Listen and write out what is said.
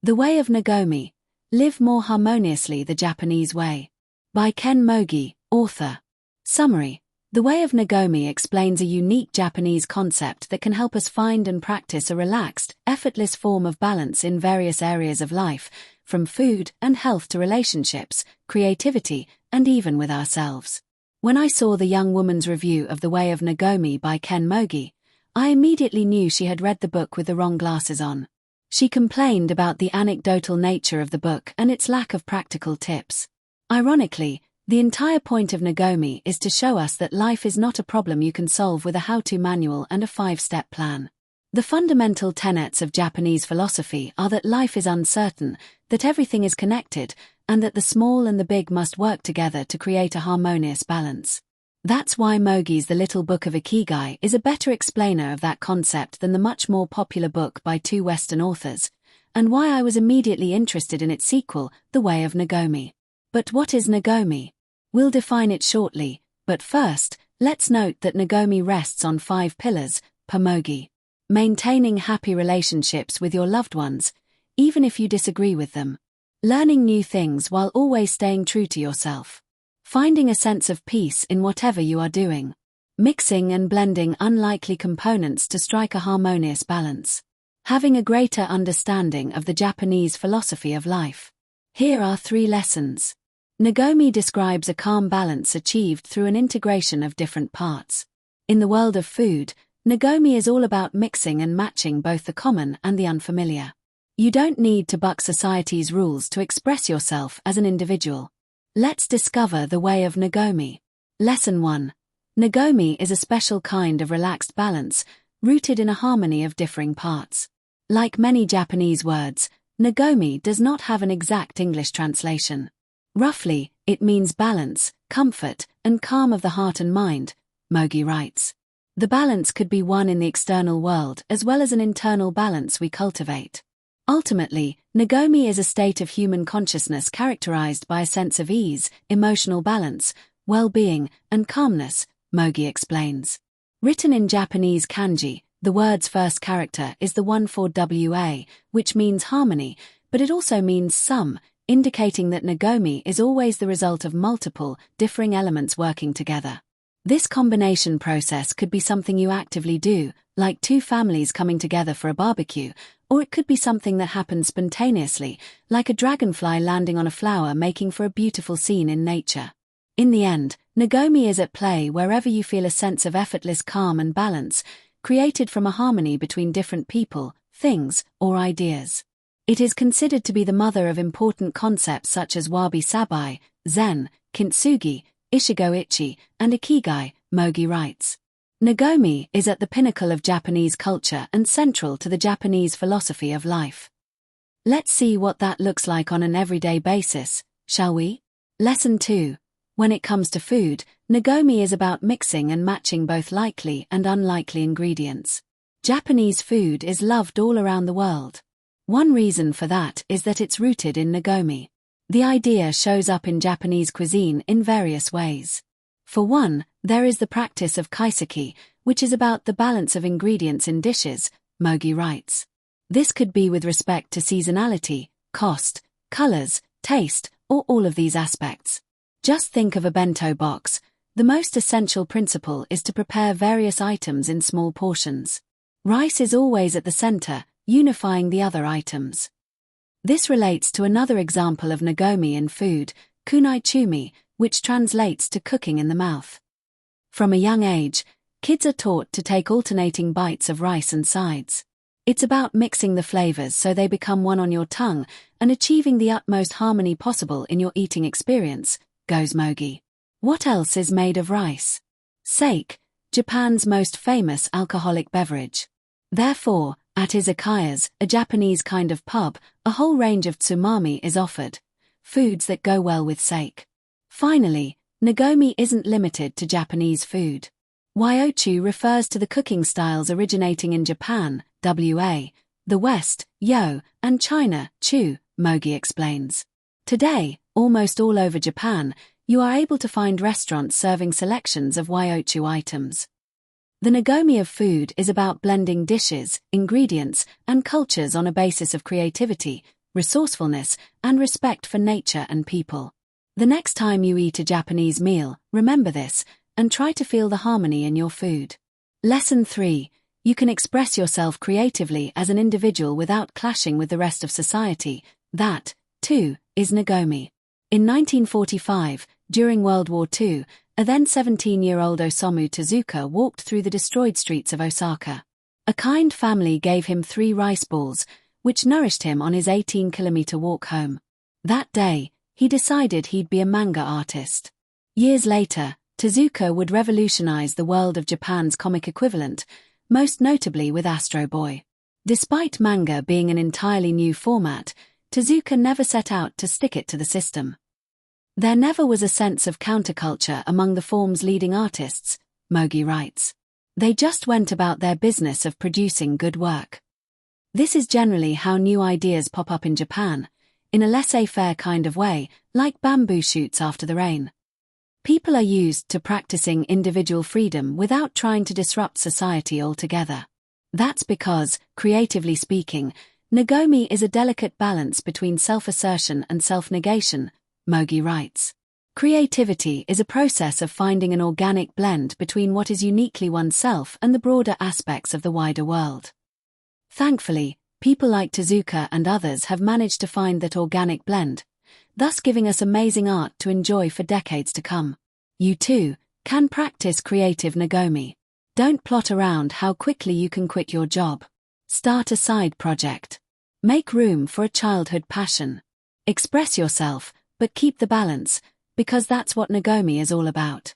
The Way of Nagomi, Live More Harmoniously the Japanese Way. By Ken Mogi, author. Summary. The Way of Nagomi explains a unique Japanese concept that can help us find and practice a relaxed, effortless form of balance in various areas of life, from food and health to relationships, creativity, and even with ourselves. When I saw the young woman's review of The Way of Nagomi by Ken Mogi, I immediately knew she had read the book with the wrong glasses on. She complained about the anecdotal nature of the book and its lack of practical tips. Ironically, the entire point of Nagomi is to show us that life is not a problem you can solve with a how-to manual and a 5-step plan. The fundamental tenets of Japanese philosophy are that life is uncertain, that everything is connected, and that the small and the big must work together to create a harmonious balance. That's why Mogi's The Little Book of Ikigai is a better explainer of that concept than the much more popular book by two Western authors, and why I was immediately interested in its sequel, The Way of Nagomi. But what is Nagomi? We'll define it shortly, but first, let's note that Nagomi rests on 5 pillars, per Mogi. Maintaining happy relationships with your loved ones, even if you disagree with them. Learning new things while always staying true to yourself. Finding a sense of peace in whatever you are doing. Mixing and blending unlikely components to strike a harmonious balance. Having a greater understanding of the Japanese philosophy of life. Here are 3 lessons. Nagomi describes a calm balance achieved through an integration of different parts. In the world of food, Nagomi is all about mixing and matching both the common and the unfamiliar. You don't need to buck society's rules to express yourself as an individual. Let's discover the Way of Nagomi. Lesson 1. Nagomi is a special kind of relaxed balance, rooted in a harmony of differing parts. Like many Japanese words, Nagomi does not have an exact English translation. Roughly, it means balance, comfort, and calm of the heart and mind, Mogi writes. The balance could be one in the external world as well as an internal balance we cultivate. Ultimately, Nagomi is a state of human consciousness characterized by a sense of ease, emotional balance, well-being, and calmness, Mogi explains. Written in Japanese kanji, the word's first character is the one for wa, which means harmony, but it also means sum, indicating that Nagomi is always the result of multiple, differing elements working together. This combination process could be something you actively do, like 2 families coming together for a barbecue, or it could be something that happens spontaneously, like a dragonfly landing on a flower making for a beautiful scene in nature. In the end, Nagomi is at play wherever you feel a sense of effortless calm and balance, created from a harmony between different people, things, or ideas. It is considered to be the mother of important concepts such as wabi-sabi, zen, kintsugi, ishigo-ichi, and ikigai, Mogi writes. Nagomi is at the pinnacle of Japanese culture and central to the Japanese philosophy of life. Let's see what that looks like on an everyday basis, shall we? Lesson 2. When it comes to food, Nagomi is about mixing and matching both likely and unlikely ingredients. Japanese food is loved all around the world. One reason for that is that it's rooted in Nagomi. The idea shows up in Japanese cuisine in various ways. For one, there is the practice of kaiseki, which is about the balance of ingredients in dishes, Mogi writes. This could be with respect to seasonality, cost, colors, taste, or all of these aspects. Just think of a bento box. The most essential principle is to prepare various items in small portions. Rice is always at the center, unifying the other items. This relates to another example of Nagomi in food, kunai chumi, which translates to cooking in the mouth. From a young age, kids are taught to take alternating bites of rice and sides. It's about mixing the flavors so they become one on your tongue and achieving the utmost harmony possible in your eating experience, goes Mogi. What else is made of rice? Sake, Japan's most famous alcoholic beverage. Therefore, at izakayas, a Japanese kind of pub, a whole range of tsumami is offered, foods that go well with sake. Finally, Nagomi isn't limited to Japanese food. Wyochu refers to the cooking styles originating in Japan, WA, the West, Yo, and China, Chu, Mogi explains. Today, almost all over Japan, you are able to find restaurants serving selections of Wyochu items. The Nagomi of food is about blending dishes, ingredients, and cultures on a basis of creativity, resourcefulness, and respect for nature and people. The next time you eat a Japanese meal, remember this, and try to feel the harmony in your food. Lesson 3. You can express yourself creatively as an individual without clashing with the rest of society. That, too, is Nagomi. In 1945, during World War II, a then 17-year-old Osamu Tezuka walked through the destroyed streets of Osaka. A kind family gave him 3 rice balls, which nourished him on his 18-kilometer walk home. That day, he decided he'd be a manga artist. Years later, Tezuka would revolutionize the world of Japan's comic equivalent, most notably with Astro Boy. Despite manga being an entirely new format, Tezuka never set out to stick it to the system. There never was a sense of counterculture among the form's leading artists, Mogi writes. They just went about their business of producing good work. This is generally how new ideas pop up in Japan, in a laissez-faire kind of way, like bamboo shoots after the rain. People are used to practicing individual freedom without trying to disrupt society altogether. That's because, creatively speaking, Nagomi is a delicate balance between self-assertion and self-negation, Mogi writes. Creativity is a process of finding an organic blend between what is uniquely oneself and the broader aspects of the wider world. Thankfully, people like Tezuka and others have managed to find that organic blend, thus giving us amazing art to enjoy for decades to come. You too can practice creative Nagomi. Don't plot around how quickly you can quit your job. Start a side project. Make room for a childhood passion. Express yourself, but keep the balance, because that's what Nagomi is all about.